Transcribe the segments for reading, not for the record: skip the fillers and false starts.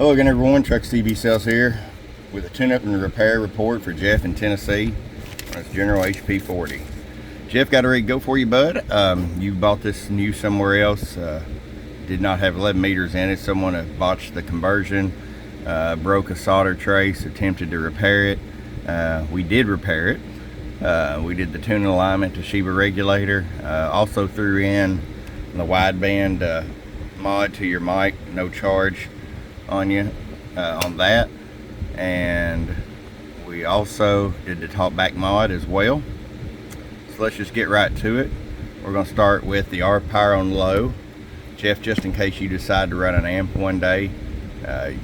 Hello again everyone, Truck CB Sales here with a tune-up and repair report for Jeff in Tennessee. That's General HP40. Jeff, got it ready to go for you, bud. You bought this new somewhere else, did not have 11 meters in it. Someone had botched the conversion, broke a solder trace, attempted to repair it. We did repair it. We did the tuning alignment to Sheba regulator, also threw in the wideband mod to your mic, no charge on you on that, and we also did the top back mod as well. So let's just get right to it. We're going to start with the R power on low. Jeff, just in case you decide to run an amp one day,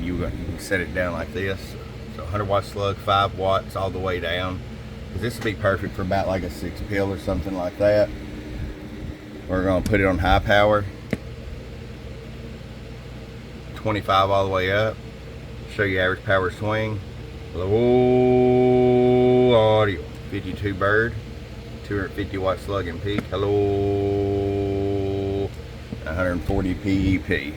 you can set it down like this. So 100 watt slug, 5 watts all the way down, because this would be perfect for about like a 6 pill or something like that. We're going to put it on high power, 25 all the way up. Show you average power swing. Hello audio, 52 bird, 250 watt slug and peak. Hello, 140 PEP.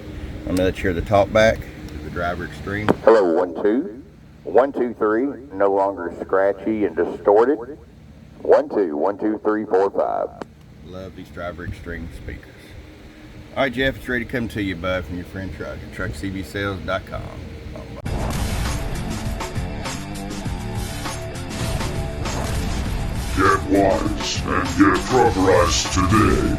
I'm gonna let you hear the talk back to the driver extreme. Hello, 1 2 1 2 3, no longer scratchy and distorted. 1 2 1 2 3 4 5. Love these driver extreme speakers. All right, Jeff, it's ready to come to you, bud, from your friend Truck at truckcbsales.com. Get wise and get truckerized today.